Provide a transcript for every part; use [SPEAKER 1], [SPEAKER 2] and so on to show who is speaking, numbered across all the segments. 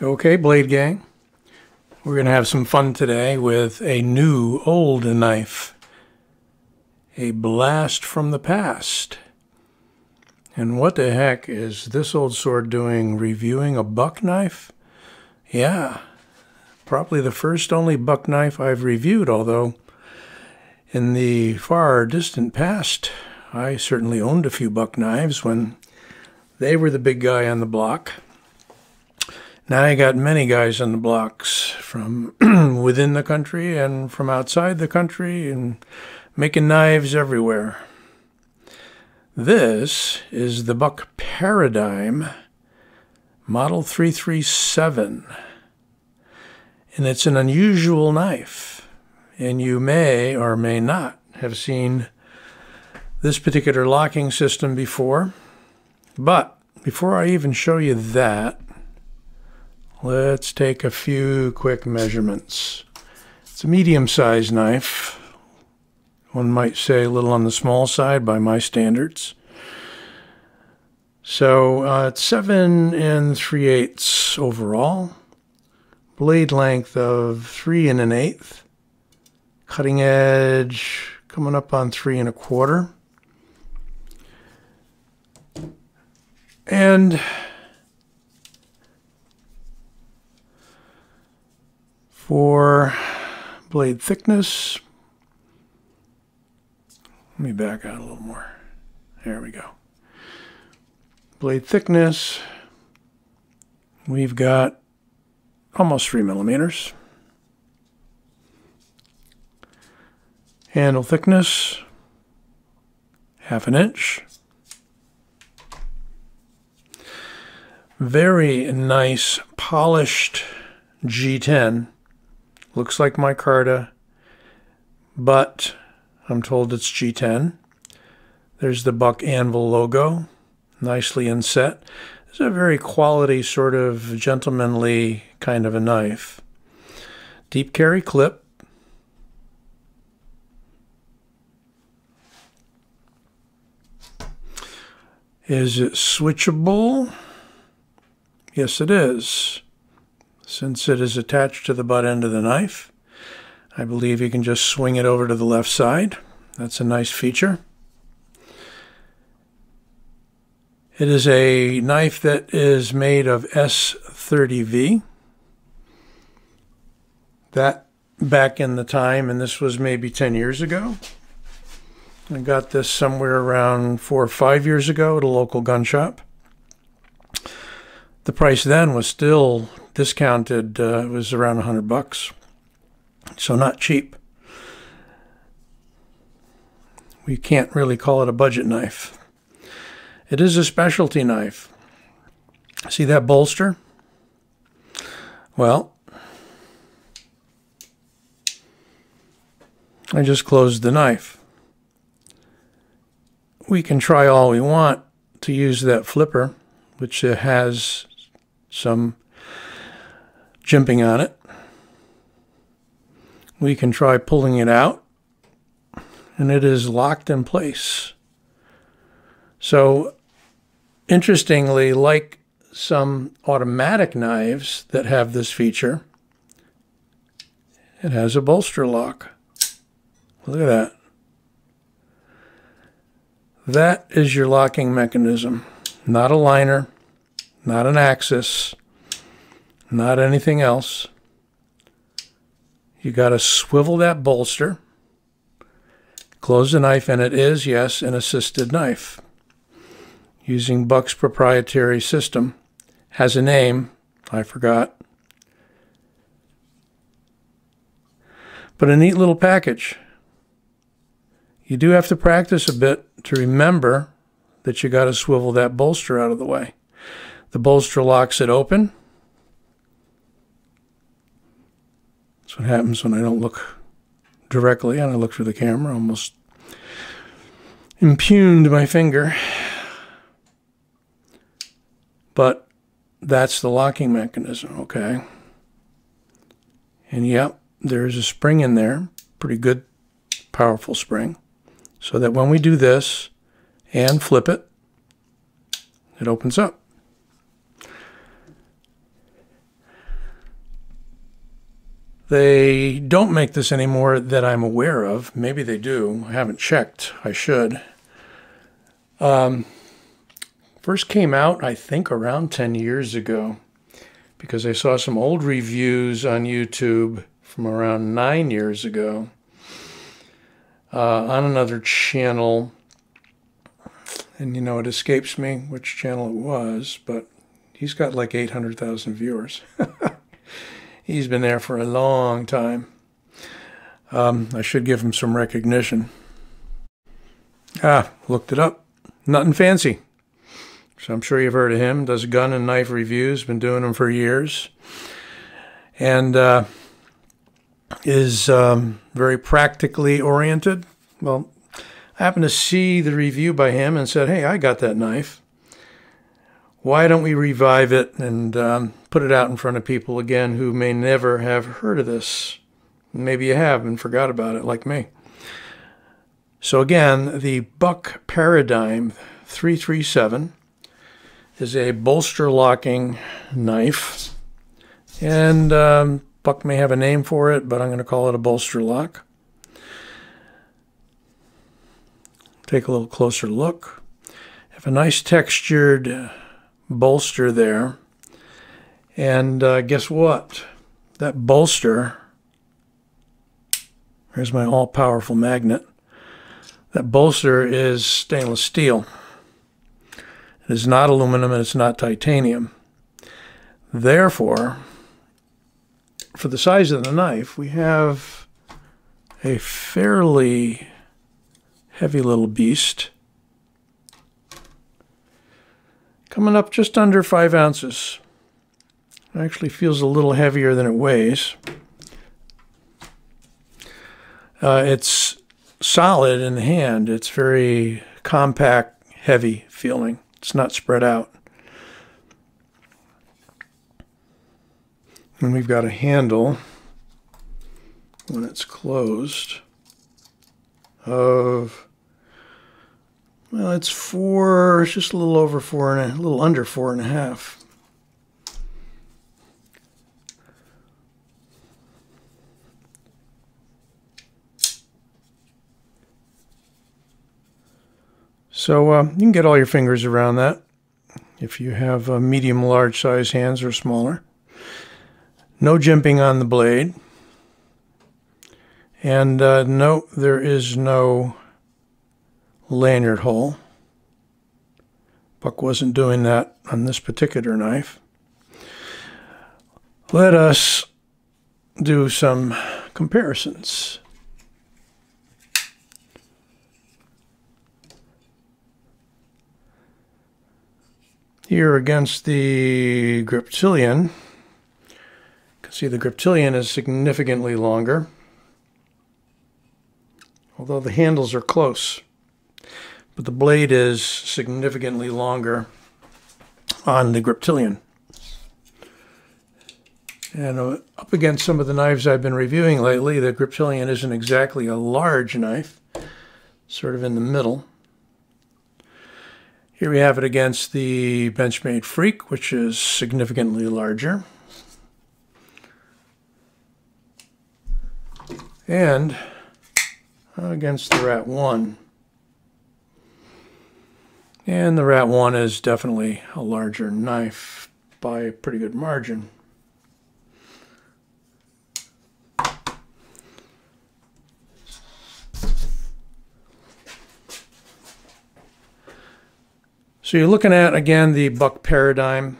[SPEAKER 1] Okay, Blade Gang, we're going to have some fun today with a new old knife, a blast from the past. And what the heck is this old sword doing reviewing a buck knife? Yeah, probably the first only buck knife I've reviewed, although in the far distant past, I certainly owned a few buck knives when they were the big guy on the block. Now you got many guys on the blocks from within the country and from outside the country and making knives everywhere. This is the Buck Paradigm Model 337. And it's an unusual knife. And you may or may not have seen this particular locking system before. But before I even show you that, let's take a few quick measurements. It's a medium-sized knife. One might say a little on the small side by my standards. So it's 7 3/8 overall. Blade length of 3 1/8. Cutting edge coming up on 3 1/4. And for blade thickness, let me back out a little more. There we go. Blade thickness, we've got almost 3 millimeters. Handle thickness, 1/2 inch. Very nice polished G10. Looks like micarta, but I'm told it's G10. There's the Buck Anvil logo, nicely inset. It's a very quality, sort of gentlemanly kind of a knife. Deep carry clip. Is it switchable? Yes, it is. Since it is attached to the butt end of the knife, I believe you can just swing it over to the left side. That's a nice feature. It is a knife that is made of S30V. That back in the time, and this was maybe 10 years ago. I got this somewhere around 4 or 5 years ago at a local gun shop. The price then was still discounted. It was around $100, so not cheap. We can't really call it a budget knife. It is a specialty knife. See that bolster? Well, I just closed the knife. We can try all we want to use that flipper, which has some jimping on it. We can try pulling it out, and it is locked in place. So, interestingly, like some automatic knives that have this feature, it has a bolster lock. Look at that. That is your locking mechanism. Not a liner, not an axis, not anything else. You got to swivel that bolster, close the knife, and it is, yes, an assisted knife. Using Buck's proprietary system. Has a name, I forgot. But a neat little package. You do have to practice a bit to remember that you got to swivel that bolster out of the way. The bolster locks it open. That's what happens when I don't look directly and I look through the camera. Almost impugned my finger. But that's the locking mechanism, okay? And yep, there's a spring in there. Pretty good, powerful spring. So that when we do this and flip it, it opens up. They don't make this anymore that I'm aware of. Maybe they do. I haven't checked. I should. First came out, I think, around 10 years ago, because I saw some old reviews on YouTube from around 9 years ago on another channel. And, you know, it escapes me which channel it was, but he's got like 800,000 viewers. He's been there for a long time. I should give him some recognition. Looked it up. Nothing fancy. So I'm sure you've heard of him. Does gun and knife reviews. Been doing them for years. And is very practically oriented. Well, I happened to see the review by him and said, hey, I got that knife. Why don't we revive it and put it out in front of people again who may never have heard of this? Maybe you have and forgot about it, like me. So again, the Buck Paradigm 337 is a bolster locking knife. And Buck may have a name for it, but I'm going to call it a bolster lock. Take a little closer look. Have a nice textured bolster there. And guess what? That bolster, here's my all-powerful magnet. That bolster is stainless steel. It is not aluminum and it's not titanium. Therefore, for the size of the knife, we have a fairly heavy little beast, coming up just under 5 ounces. It actually feels a little heavier than it weighs. It's solid in the hand. It's very compact, heavy feeling. It's not spread out. And we've got a handle, when it's closed, of, well, it's just a little over 4 and a little under 4.5. So you can get all your fingers around that if you have medium, large size hands or smaller. No jimping on the blade. And no, there is no lanyard hole. Buck wasn't doing that on this particular knife. Let us do some comparisons. Here against the Griptilian, you can see the Griptilian is significantly longer, although the handles are close. But the blade is significantly longer on the Griptilian. And up against some of the knives I've been reviewing lately, the Griptilian isn't exactly a large knife, sort of in the middle. Here we have it against the Benchmade Freak, which is significantly larger. And against the Rat 1. And the Rat 1 is definitely a larger knife by a pretty good margin. So you're looking at, again, the Buck Paradigm.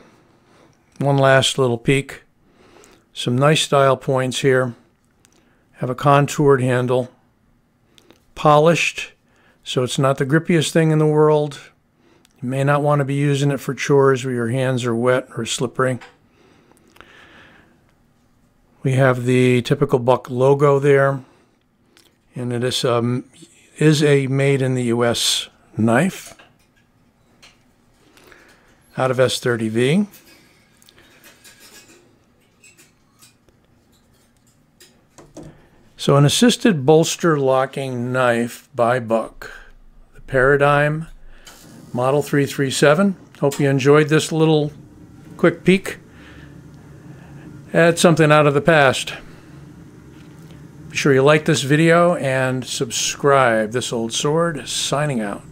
[SPEAKER 1] One last little peek. Some nice style points here. Have a contoured handle. Polished, so it's not the grippiest thing in the world. You may not want to be using it for chores where your hands are wet or slippery. We have the typical Buck logo there. And it is a made in the US knife. Out of S30V. So an assisted bolster locking knife by Buck. The Paradigm Model 337. Hope you enjoyed this little quick peek at something out of the past. Be sure you like this video and subscribe. This Old Sword signing out.